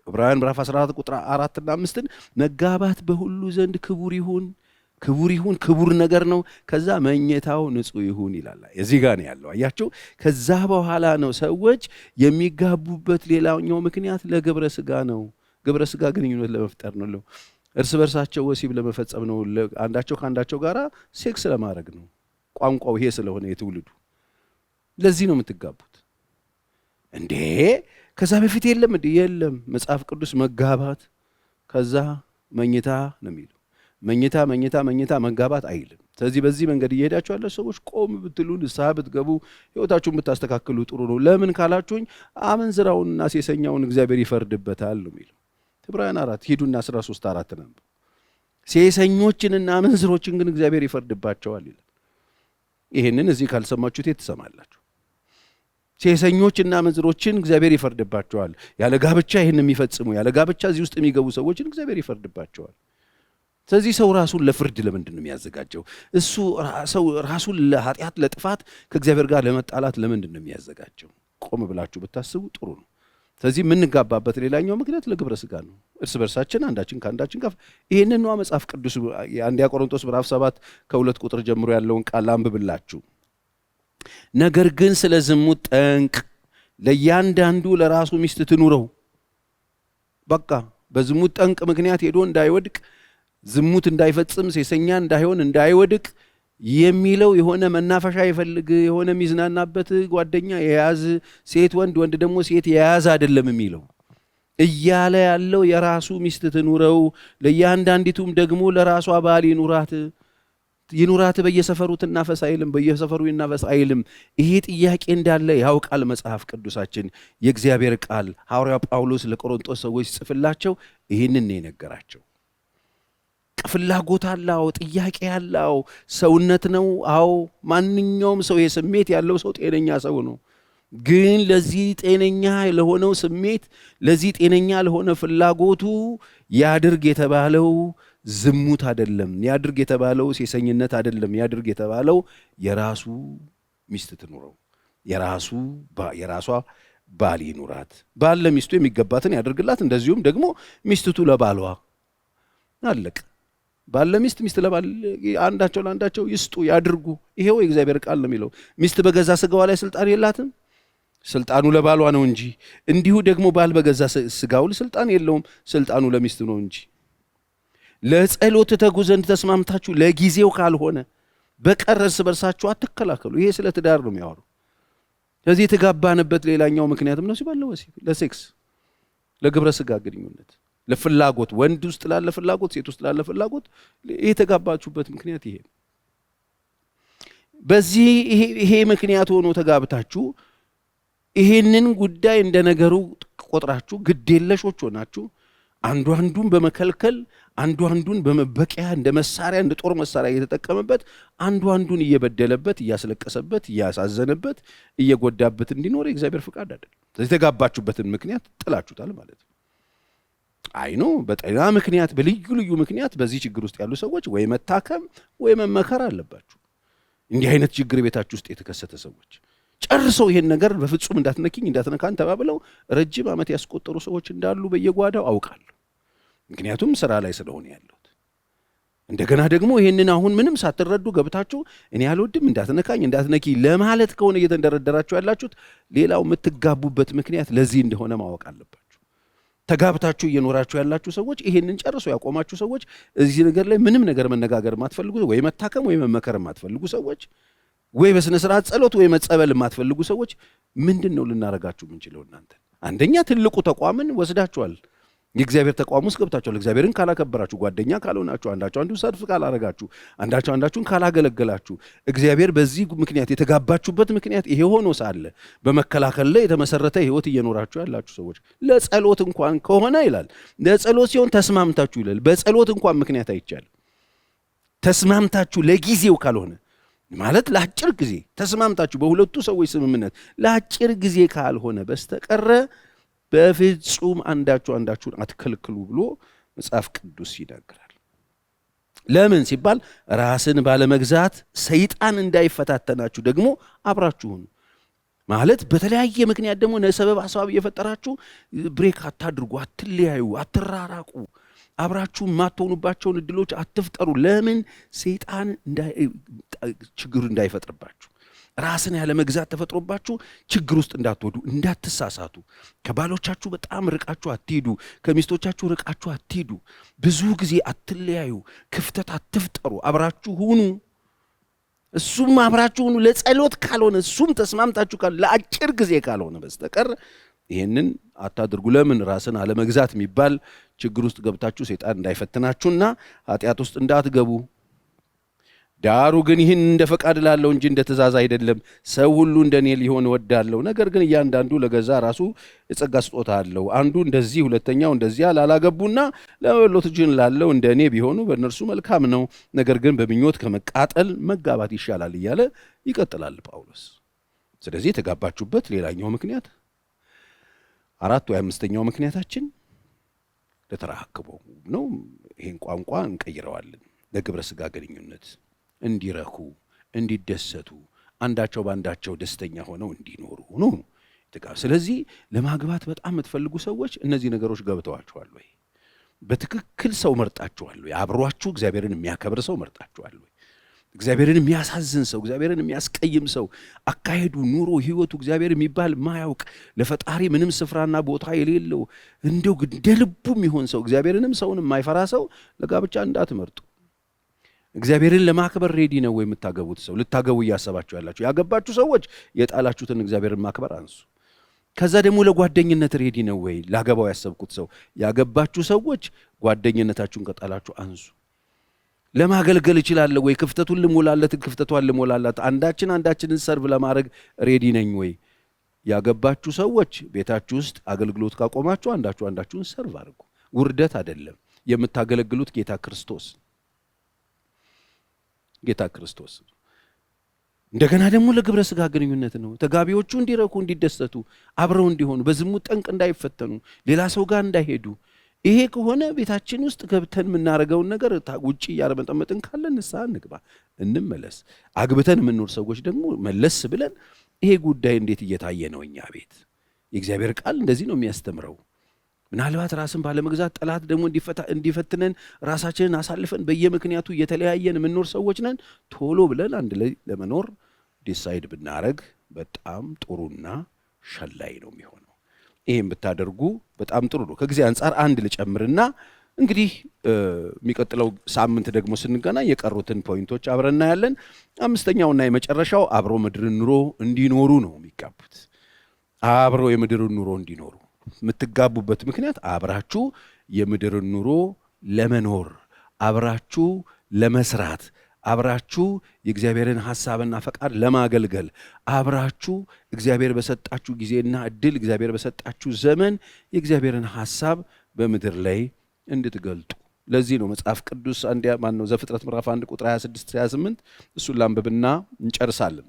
ዕብራውያን ምዕራፍ 14 ቁጥር 4 እና 5 መጋባት በሁሉ ዘንድ ክቡር ይሁን፣ ክቡር ነገር ነው። ከዛ መኝታው ንጹሕ ይሁን ይላል። እዚህ ጋር ነው ያለው። አያችሁ፣ ከዛ በኋላ ነው ሰዎች የሚጋቡበት ሌላኛው ምክንያት ለግብረ ሥጋ ነው። ግብረ ሥጋ ግንኙነት ለመፍጠር ነው። እርስ በርሳቸው ወሲብ ለመፈጸም ነው። አንዳቸው ከአንዳቸው ጋር ሴክስ ለማድረግ ነው። ቋንቋው ይሄ ስለሆነ የትውልዱ ለዚህ ነው የምትጋቡት። እንዴ ከዛ በፊት የለም እንዴ? የለም። መጽሐፍ ቅዱስ መጋባት ከዛ መኝታ ነው የሚለው። መኝታ መጋባት አይልም። ስለዚህ በዚህ መንገድ እየሄዳችሁ ያለ ሰዎች ቆም ብትሉ፣ ንስሐ ብትገቡ፣ ሕይወታችሁን ብታስተካክሉ ጥሩ ነው። ለምን ካላችሁኝ አመንዝራውንና ሴሰኛውን እግዚአብሔር ይፈርድበታል ነው የሚለው። ዕብራውያን 4 ሂዱና 13:4 ነው። ሴሰኞችንና አመንዝሮችን ግን እግዚአብሔር ይፈርድባቸዋል ይላል። ይሄንን እዚህ ካልሰማችሁት የት ትሰማላችሁ? ሴሰኞችና አመንዝሮችን እግዚአብሔር ይፈርድባቸዋል። ያለ ጋብቻ ይህን የሚፈጽሙ ያለ ጋብቻ እዚህ ውስጥ የሚገቡ ሰዎችን እግዚአብሔር ይፈርድባቸዋል። ስለዚህ ሰው ራሱን ለፍርድ ለምንድን ነው የሚያዘጋጀው? ሰው ራሱን ለኃጢአት ለጥፋት ከእግዚአብሔር ጋር ለመጣላት ለምንድን ነው የሚያዘጋጀው? ቆም ብላችሁ ብታስቡ ጥሩ ነው። ስለዚህ የምንጋባበት ሌላኛው ምክንያት ለግብረ ሥጋ ነው። እርስ በርሳችን አንዳችን ከአንዳችን ጋር ይህንን ነው መጽሐፍ ቅዱስ አንደኛ ቆሮንቶስ ምዕራፍ 7 ከ2 ቁጥር ጀምሮ ያለውን ቃል አንብብላችሁ። ነገር ግን ስለ ዝሙት ጠንቅ ለእያንዳንዱ ለራሱ ሚስት ትኑረው። በቃ በዝሙት ጠንቅ ምክንያት ሄዶ እንዳይወድቅ፣ ዝሙት እንዳይፈጽም፣ ሴሰኛ እንዳይሆን እንዳይወድቅ የሚለው የሆነ መናፈሻ ይፈልግ፣ የሆነ የሚዝናናበት ጓደኛ የያዝ፣ ሴት ወንድ ደግሞ ሴት የያዝ አይደለም የሚለው እያለ ያለው የራሱ ሚስት ትኑረው፣ ለእያንዳንዲቱም ደግሞ ለራሷ ባል ይኑራት። በየሰፈሩ ትናፈስ አይልም፣ በየሰፈሩ ይናፈስ አይልም። ይሄ ጥያቄ እንዳለ ያውቃል መጽሐፍ ቅዱሳችን። የእግዚአብሔር ቃል ሐዋርያው ጳውሎስ ለቆሮንቶስ ሰዎች ጽፍላቸው ይህንን ነው የነገራቸው። ፍላጎት አለው፣ ጥያቄ ያለው ሰውነት ነው። አዎ ማንኛውም ሰው የስሜት ያለው ሰው ጤነኛ ሰው ነው። ግን ለዚህ ጤነኛ ለሆነው ስሜት፣ ለዚህ ጤነኛ ለሆነ ፍላጎቱ ያድርግ የተባለው ዝሙት አይደለም፣ ያድርግ የተባለው ሴሰኝነት አይደለም። ያድርግ የተባለው የራሱ ሚስት ትኑረው፣ የራሷ ባል ይኑራት። ባል ለሚስቱ የሚገባትን ያድርግላት፣ እንደዚሁም ደግሞ ሚስቱ ለባሏ። አለቅ። ባል ለሚስት፣ ሚስት ለባል አንዳቸው ለአንዳቸው ይስጡ፣ ያድርጉ። ይሄው የእግዚአብሔር ቃል ነው የሚለው። ሚስት በገዛ ስጋዋ ላይ ስልጣን የላትም፣ ስልጣኑ ለባሏ ነው እንጂ። እንዲሁ ደግሞ ባል በገዛ ስጋው ስልጣን የለውም፣ ስልጣኑ ለሚስቱ ነው እንጂ። ለጸሎት ተጉ ዘንድ ተስማምታችሁ ለጊዜው ካልሆነ በቀር እርስ በርሳችሁ አትከላከሉ። ይሄ ስለ ትዳር ነው የሚያወሩ። ስለዚህ የተጋባንበት ሌላኛው ምክንያትም ነው ሲባል ለወሲብ፣ ለሴክስ፣ ለግብረ ሥጋ ግንኙነት፣ ለፍላጎት፣ ወንድ ውስጥ ላለ ፍላጎት፣ ሴት ውስጥ ላለ ፍላጎት የተጋባችሁበት ምክንያት ይሄ ነው። በዚህ ይሄ ምክንያት ሆኖ ተጋብታችሁ ይሄንን ጉዳይ እንደ ነገሩ ቆጥራችሁ ግዴለሾች ሆናችሁ አንዱ አንዱን በመከልከል አንዱ አንዱን በመበቂያ እንደ መሳሪያ እንደ ጦር መሳሪያ እየተጠቀመበት አንዱ አንዱን እየበደለበት እያስለቀሰበት እያሳዘነበት እየጎዳበት እንዲኖር የእግዚአብሔር ፍቃድ አይደለም። ስለዚህ የተጋባችሁበትን ምክንያት ጥላችሁታል ማለት ነው። አይኖ በጤና ምክንያት በልዩ ልዩ ምክንያት በዚህ ችግር ውስጥ ያሉ ሰዎች ወይ መታከም ወይ መመከር አለባችሁ። እንዲህ አይነት ችግር ቤታችሁ ውስጥ የተከሰተ ሰዎች ጨርሰው ይሄን ነገር በፍጹም እንዳትነኪኝ እንዳትነካን ተባብለው ረጅም ዓመት ያስቆጠሩ ሰዎች እንዳሉ በየጓዳው አውቃለሁ። ምክንያቱም ስራ ላይ ስለሆነ ያለሁት። እንደገና ደግሞ ይሄንን አሁን ምንም ሳትረዱ ገብታችሁ እኔ አልወድም እንዳትነካኝ እንዳትነኪ ለማለት ከሆነ እየተንደረደራችሁ ያላችሁት ሌላው የምትጋቡበት ምክንያት ለዚህ እንደሆነ ማወቅ አለባችሁ። ተጋብታችሁ እየኖራችሁ ያላችሁ ሰዎች ይሄንን ጨርሶ ያቆማችሁ ሰዎች እዚህ ነገር ላይ ምንም ነገር መነጋገር የማትፈልጉ ወይ መታከም ወይ መመከር የማትፈልጉ ሰዎች ወይ በስነ ስርዓት ጸሎት ወይ መጸበል የማትፈልጉ ሰዎች ምንድን ነው ልናረጋችሁ የምንችለው? እናንተ አንደኛ ትልቁ ተቋምን ወስዳችኋል። የእግዚአብሔር ተቋም ውስጥ ገብታችኋል። እግዚአብሔርን ካላከበራችሁ፣ ጓደኛ ካልሆናችሁ፣ አንዳችሁ አንዱን ሰልፍ ካላረጋችሁ፣ አንዳችሁ አንዳችሁን ካላገለገላችሁ፣ እግዚአብሔር በዚህ ምክንያት የተጋባችሁበት ምክንያት ይሄ ሆኖ ሳለ በመከላከል ላይ የተመሰረተ ህይወት እየኖራችሁ ያላችሁ ሰዎች ለጸሎት እንኳን ከሆነ ይላል፣ ለጸሎት ሲሆን ተስማምታችሁ ይላል። በጸሎት እንኳን ምክንያት አይቻልም። ተስማምታችሁ ለጊዜው ካልሆነ ማለት ለአጭር ጊዜ ተስማምታችሁ በሁለቱ ሰዎች ስምምነት ለአጭር ጊዜ ካልሆነ በስተቀረ በፍጹም አንዳችሁ አንዳችሁን አትከልክሉ ብሎ መጽሐፍ ቅዱስ ይናገራል። ለምን ሲባል ራስን ባለመግዛት ሰይጣን እንዳይፈታተናችሁ ደግሞ አብራችሁን ማለት በተለያየ ምክንያት ደግሞ ሰበብ ሐሳብ እየፈጠራችሁ ብሬክ አታድርጉ፣ አትለያዩ፣ አትራራቁ፣ አብራችሁ ማትሆኑባቸውን እድሎች አትፍጠሩ። ለምን ሰይጣን ችግር እንዳይፈጥርባችሁ ራስን ያለ መግዛት ተፈጥሮባችሁ ችግር ውስጥ እንዳትወዱ፣ እንዳትሳሳቱ። ከባሎቻችሁ በጣም ርቃችሁ አትሂዱ፣ ከሚስቶቻችሁ ርቃችሁ አትሂዱ። ብዙ ጊዜ አትለያዩ፣ ክፍተት አትፍጠሩ፣ አብራችሁ ሁኑ። እሱም አብራችሁ ሁኑ። ለጸሎት ካልሆነ እሱም ተስማምታችሁ ለአጭር ጊዜ ካልሆነ በስተቀር ይሄንን አታድርጉ። ለምን ራስን አለመግዛት የሚባል ችግር ውስጥ ገብታችሁ ሰይጣን እንዳይፈትናችሁና ኃጢአት ውስጥ እንዳትገቡ። ዳሩ ግን ይህን እንደ ፈቃድ ላለው እንጂ እንደ ትእዛዝ አይደለም። ሰው ሁሉ እንደኔ ሊሆን እወዳለሁ፣ ነገር ግን እያንዳንዱ ለገዛ ራሱ የጸጋ ስጦታ አለው። አንዱ እንደዚህ ሁለተኛው እንደዚያ ላላገቡና ለሎትጅን ላለው እንደ እኔ ቢሆኑ በእነርሱ መልካም ነው። ነገር ግን በምኞት ከመቃጠል መጋባት ይሻላል እያለ ይቀጥላል ጳውሎስ። ስለዚህ የተጋባችሁበት ሌላኛው ምክንያት 4 ወይ 5ኛው ምክንያታችን ለተራክበው ነው። ይሄን ቋንቋ እንቀይረዋለን። ለግብረ ሥጋ ግንኙነት እንዲረኩ፣ እንዲደሰቱ፣ አንዳቸው ባንዳቸው ደስተኛ ሆነው እንዲኖሩ ነው። ስለዚህ ለማግባት በጣም የምትፈልጉ ሰዎች እነዚህ ነገሮች ገብተዋችኋል ወይ? በትክክል ሰው መርጣችኋል ወይ? አብሯችሁ እግዚአብሔርን የሚያከብር ሰው መርጣችኋል ወይ? እግዚአብሔርን የሚያሳዝን ሰው፣ እግዚአብሔርን የሚያስቀይም ሰው፣ አካሄዱ፣ ኑሮ፣ ህይወቱ እግዚአብሔር የሚባል ማያውቅ፣ ለፈጣሪ ምንም ስፍራና ቦታ የሌለው እንደው እንደ ልቡ የሚሆን ሰው፣ እግዚአብሔርንም ሰውን የማይፈራ ሰው ለጋብቻ እንዳትመርጡ። እግዚአብሔርን ለማክበር ሬዲ ነው ወይ የምታገቡት ሰው? ልታገቡ እያሰባችሁ ያላችሁ ያገባችሁ ሰዎች የጣላችሁትን እግዚአብሔርን ማክበር አንሱ። ከዛ ደግሞ ለጓደኝነት ሬዲ ነው ወይ? ላገባው ያሰብኩት ሰው ያገባችሁ ሰዎች ጓደኝነታችሁን ከጣላችሁ አንሱ። ለማገልገል እችላለሁ ወይ? ክፍተቱን ልሞላለት፣ ክፍተቷን ልሞላላት፣ አንዳችንን ሰርቭ ለማድረግ ሬዲ ነኝ ወይ? ያገባችሁ ሰዎች ቤታችሁ ውስጥ አገልግሎት ካቆማችሁ አንዳችሁን ሰርቭ አድርጉ። ውርደት አይደለም። የምታገለግሉት ጌታ ክርስቶስ እንደገና ደግሞ ለግብረ ሥጋ ግንኙነት ነው። ተጋቢዎቹ እንዲረኩ፣ እንዲደሰቱ፣ አብረው እንዲሆኑ፣ በዝሙት ጠንቅ እንዳይፈተኑ፣ ሌላ ሰው ጋር እንዳይሄዱ። ይሄ ከሆነ ቤታችን ውስጥ ገብተን የምናደርገውን ነገር ውጪ እያረመጠመጥን ካለ ንስሐ እንግባ፣ እንመለስ። አግብተን የምንኖር ሰዎች ደግሞ መለስ ብለን ይሄ ጉዳይ እንዴት እየታየ ነው እኛ ቤት? የእግዚአብሔር ቃል እንደዚህ ነው የሚያስተምረው። ምናልባት ራስን ባለመግዛት ጠላት ደግሞ እንዲፈትነን ራሳችንን አሳልፈን በየምክንያቱ እየተለያየን የምንኖር ሰዎች ነን። ቶሎ ብለን አንድ ላይ ለመኖር ዲሳይድ ብናረግ በጣም ጥሩና ሸላይ ነው የሚሆነው። ይሄን ብታደርጉ በጣም ጥሩ ነው። ከጊዜ አንጻር አንድ ልጨምርና እንግዲህ የሚቀጥለው ሳምንት ደግሞ ስንገናኝ የቀሩትን ፖይንቶች አብረን እናያለን። 5ኛውና የመጨረሻው አብሮ ምድርን ኑሮ እንዲኖሩ ነው የሚጋቡት። አብሮ የምድርን ኑሮ እንዲኖሩ የምትጋቡበት ምክንያት አብራችሁ የምድርን ኑሮ ለመኖር፣ አብራችሁ ለመስራት፣ አብራችሁ የእግዚአብሔርን ሐሳብና ፈቃድ ለማገልገል፣ አብራችሁ እግዚአብሔር በሰጣችሁ ጊዜና እድል፣ እግዚአብሔር በሰጣችሁ ዘመን የእግዚአብሔርን ሐሳብ በምድር ላይ እንድትገልጡ። ለዚህ ነው መጽሐፍ ቅዱስ ዘፍጥረት ምዕራፍ 1 ቁጥር 26-28 እሱን ላንብብና እንጨርሳለን።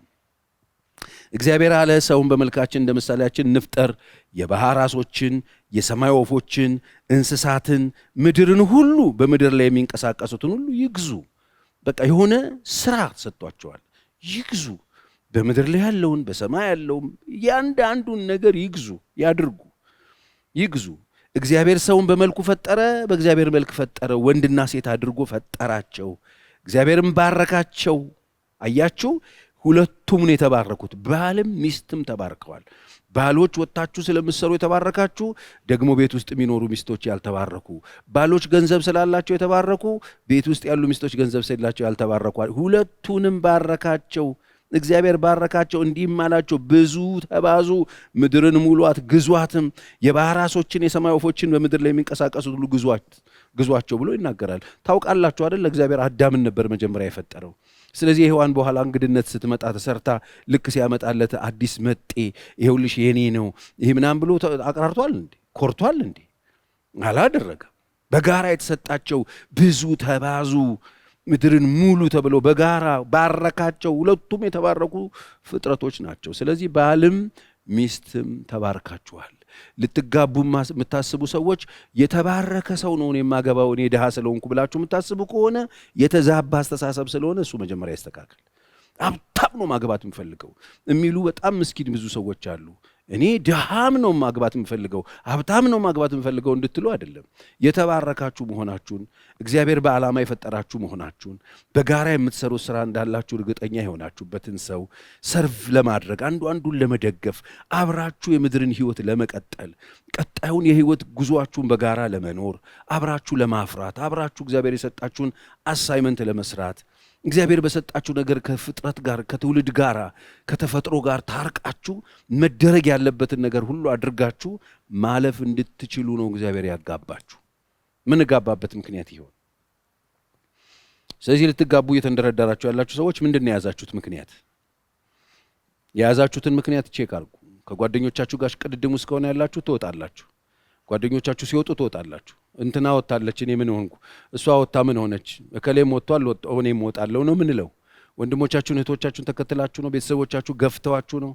እግዚአብሔር አለ፣ ሰውን በመልካችን እንደ ምሳሌያችን እንፍጠር፣ የባህር ዓሦችን፣ የሰማይ ወፎችን፣ እንስሳትን፣ ምድርን ሁሉ፣ በምድር ላይ የሚንቀሳቀሱትን ሁሉ ይግዙ። በቃ የሆነ ስራ ሰጥቷቸዋል። ይግዙ። በምድር ላይ ያለውን በሰማይ ያለውን እያንዳንዱን ነገር ይግዙ። እግዚአብሔር ሰውን በመልኩ ፈጠረ፣ በእግዚአብሔር መልክ ፈጠረ፣ ወንድና ሴት አድርጎ ፈጠራቸው። እግዚአብሔርም ባረካቸው። አያችሁ፣ ሁለቱም ነው የተባረኩት። ባልም ሚስትም ተባርከዋል። ባሎች ወጣችሁ ስለምትሰሩ የተባረካችሁ፣ ደግሞ ቤት ውስጥ የሚኖሩ ሚስቶች ያልተባረኩ፣ ባሎች ገንዘብ ስላላቸው የተባረኩ፣ ቤት ውስጥ ያሉ ሚስቶች ገንዘብ ስላላቸው ያልተባረኩ፣ ሁለቱንም ባረካቸው። እግዚአብሔር ባረካቸው፣ እንዲህም አላቸው፣ ብዙ ተባዙ፣ ምድርን ሙሏት፣ ግዟትም፣ የባህር ዓሦችን፣ የሰማይ ወፎችን፣ በምድር ላይ የሚንቀሳቀሱት ሁሉ ግዟቸው ብሎ ይናገራል። ታውቃላችሁ አይደል? እግዚአብሔር አዳምን ነበር መጀመሪያ የፈጠረው። ስለዚህ የሔዋን በኋላ እንግድነት ስትመጣ ተሰርታ ልክ ሲያመጣለት አዲስ መጤ ይኸውልሽ የኔ ነው ይሄ ምናምን ብሎ አቅራርቷል እንዴ? ኮርቷል እንዴ? አላደረገም። በጋራ የተሰጣቸው ብዙ ተባዙ ምድርን ሙሉ ተብሎ በጋራ ባረካቸው። ሁለቱም የተባረኩ ፍጥረቶች ናቸው። ስለዚህ ባልም ሚስትም ተባርካችኋል። ልትጋቡ የምታስቡ ሰዎች የተባረከ ሰው ነው የማገባው እኔ ድሃ ስለሆንኩ ብላችሁ የምታስቡ ከሆነ የተዛባ አስተሳሰብ ስለሆነ እሱ መጀመሪያ ያስተካክል። ሀብታም ነው ማግባት የምፈልገው የሚሉ በጣም ምስኪን ብዙ ሰዎች አሉ። እኔ ድሃም ነው ማግባት የምፈልገው ሀብታም ነው ማግባት የምፈልገው እንድትሉ አይደለም። የተባረካችሁ መሆናችሁን እግዚአብሔር በዓላማ የፈጠራችሁ መሆናችሁን በጋራ የምትሰሩት ስራ እንዳላችሁ እርግጠኛ የሆናችሁበትን ሰው ሰርቭ ለማድረግ አንዱን ለመደገፍ አብራችሁ የምድርን ሕይወት ለመቀጠል ቀጣዩን የሕይወት ጉዟችሁን በጋራ ለመኖር አብራችሁ ለማፍራት አብራችሁ እግዚአብሔር የሰጣችሁን አሳይመንት ለመስራት እግዚአብሔር በሰጣችሁ ነገር ከፍጥረት ጋር ከትውልድ ጋር ከተፈጥሮ ጋር ታርቃችሁ መደረግ ያለበትን ነገር ሁሉ አድርጋችሁ ማለፍ እንድትችሉ ነው እግዚአብሔር ያጋባችሁ። ምን ጋባበት ምክንያት ይሆን? ስለዚህ ልትጋቡ እየተንደረደራችሁ ያላችሁ ሰዎች ምንድን ነው የያዛችሁት ምክንያት? የያዛችሁትን ምክንያት ቼክ አድርጉ። ከጓደኞቻችሁ ጋር ቅድድም ውስጥ ከሆነ ያላችሁ ትወጣላችሁ። ጓደኞቻችሁ ሲወጡ ትወጣላችሁ። እንትና ወጣለች እኔ ምን ሆንኩ? እሷ ወጣ ምን ሆነች? እከሌም ወጣል እኔም እወጣለሁ ነው ምንለው? ወንድሞቻችሁን እህቶቻችሁን ተከትላችሁ ነው? ቤተሰቦቻችሁ ገፍተዋችሁ ነው?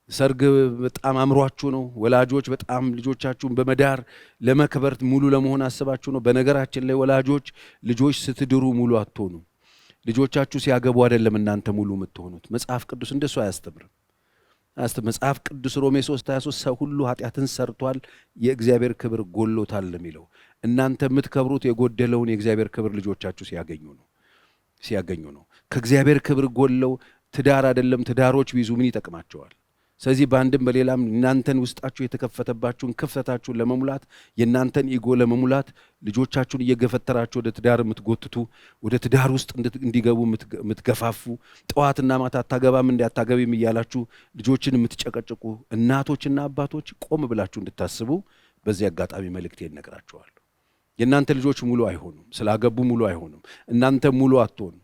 ሰርግ በጣም አምሯችሁ ነው? ወላጆች በጣም ልጆቻችሁን በመዳር ለመክበር ሙሉ ለመሆን አስባችሁ ነው? በነገራችን ላይ ወላጆች ልጆች ስትድሩ ሙሉ አትሆኑ። ልጆቻችሁ ሲያገቡ አይደለም እናንተ ሙሉ የምትሆኑት። መጽሐፍ ቅዱስ እንደሱ አያስተምርም። መጽሐፍ ቅዱስ ሮሜ 3:23 ሰው ሁሉ ኃጢአትን ሰርቷል የእግዚአብሔር ክብር ጎሎታል የሚለው እናንተ የምትከብሩት የጎደለውን የእግዚአብሔር ክብር ልጆቻችሁ ሲያገኙ ነው። ከእግዚአብሔር ክብር ጎለው ትዳር አይደለም ትዳሮች ቢይዙ ምን ይጠቅማቸዋል? ስለዚህ በአንድም በሌላም እናንተን ውስጣችሁ የተከፈተባችሁን ክፍተታችሁን ለመሙላት የእናንተን ኢጎ ለመሙላት ልጆቻችሁን እየገፈተራችሁ ወደ ትዳር የምትጎትቱ ወደ ትዳር ውስጥ እንዲገቡ የምትገፋፉ ጠዋትና ማታ አታገባም እንዳታገቢም እያላችሁ ልጆችን የምትጨቀጭቁ እናቶችና አባቶች ቆም ብላችሁ እንድታስቡ በዚህ አጋጣሚ መልእክቴን እነግራችኋለሁ። የእናንተ ልጆች ሙሉ አይሆኑም፣ ስላገቡ ሙሉ አይሆኑም። እናንተ ሙሉ አትሆኑ።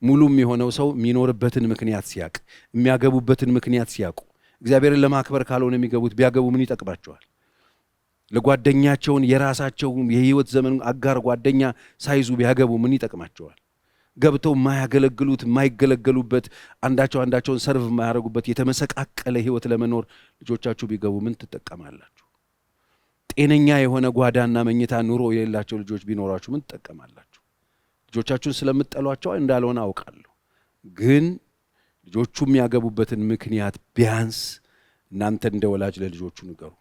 ሙሉ የሚሆነው ሰው የሚኖርበትን ምክንያት ሲያቅ የሚያገቡበትን ምክንያት ሲያቁ እግዚአብሔርን ለማክበር ካልሆነ የሚገቡት ቢያገቡ ምን ይጠቅማቸዋል? ለጓደኛቸውን የራሳቸውን የህይወት ዘመን አጋር ጓደኛ ሳይዙ ቢያገቡ ምን ይጠቅማቸዋል? ገብተው የማያገለግሉት የማይገለገሉበት አንዳቸውን ሰርቭ የማያደርጉበት የተመሰቃቀለ ህይወት ለመኖር ልጆቻችሁ ቢገቡ ምን ትጠቀማላችሁ? ጤነኛ የሆነ ጓዳና መኝታ ኑሮ የሌላቸው ልጆች ቢኖራችሁ ምን ትጠቀማላችሁ? ልጆቻችሁን ስለምትጠሏቸው እንዳልሆነ አውቃለሁ፣ ግን ልጆቹ የሚያገቡበትን ምክንያት ቢያንስ እናንተ እንደ ወላጅ ለልጆቹ ንገሩ።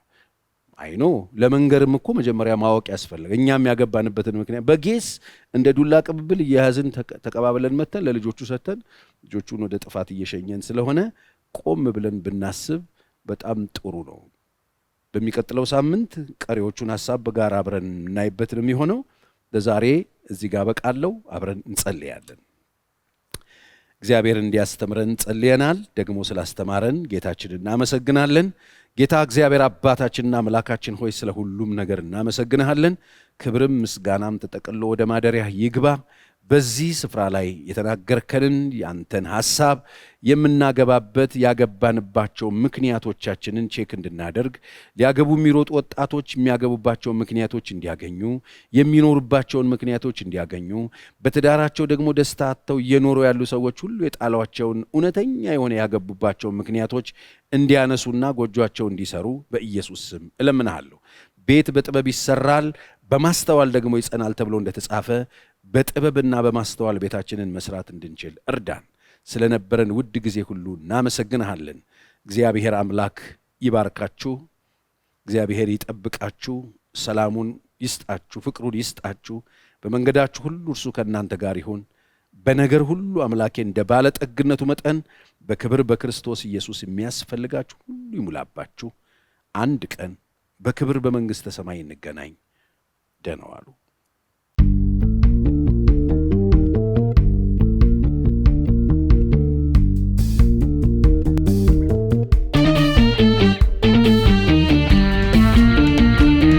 አይኖ ለመንገርም እኮ መጀመሪያ ማወቅ ያስፈልጋል። እኛ የሚያገባንበትን ምክንያት በጌስ እንደ ዱላ ቅብብል እየያዝን ተቀባብለን መተን ለልጆቹ ሰተን ልጆቹን ወደ ጥፋት እየሸኘን ስለሆነ ቆም ብለን ብናስብ በጣም ጥሩ ነው። በሚቀጥለው ሳምንት ቀሪዎቹን ሐሳብ በጋራ አብረን እናይበት ነው የሚሆነው። ለዛሬ እዚህ ጋር በቃለው። አብረን እንጸልያለን። እግዚአብሔር እንዲያስተምረን ጸልየናል። ደግሞ ስላስተማረን ጌታችንን እናመሰግናለን። ጌታ እግዚአብሔር አባታችንና አምላካችን ሆይ ስለ ሁሉም ነገር እናመሰግንሃለን። ክብርም ምስጋናም ተጠቅሎ ወደ ማደሪያ ይግባ። በዚህ ስፍራ ላይ የተናገርከንን ያንተን ሐሳብ የምናገባበት ያገባንባቸው ምክንያቶቻችንን ቼክ እንድናደርግ ሊያገቡ የሚሮጡ ወጣቶች የሚያገቡባቸው ምክንያቶች እንዲያገኙ የሚኖሩባቸውን ምክንያቶች እንዲያገኙ በትዳራቸው ደግሞ ደስታ አጥተው እየኖሩ ያሉ ሰዎች ሁሉ የጣሏቸውን እውነተኛ የሆነ ያገቡባቸው ምክንያቶች እንዲያነሱና ጎጆአቸው እንዲሰሩ በኢየሱስ ስም እለምንሃለሁ። ቤት በጥበብ ይሰራል በማስተዋል ደግሞ ይጸናል ተብሎ እንደተጻፈ በጥበብና በማስተዋል ቤታችንን መስራት እንድንችል እርዳን። ስለነበረን ውድ ጊዜ ሁሉ እናመሰግንሃለን። እግዚአብሔር አምላክ ይባርካችሁ፣ እግዚአብሔር ይጠብቃችሁ፣ ሰላሙን ይስጣችሁ፣ ፍቅሩን ይስጣችሁ። በመንገዳችሁ ሁሉ እርሱ ከእናንተ ጋር ይሁን። በነገር ሁሉ አምላኬ እንደ ባለጠግነቱ መጠን በክብር በክርስቶስ ኢየሱስ የሚያስፈልጋችሁ ሁሉ ይሙላባችሁ። አንድ ቀን በክብር በመንግሥተ ሰማይ እንገናኝ። ደህና ዋሉ።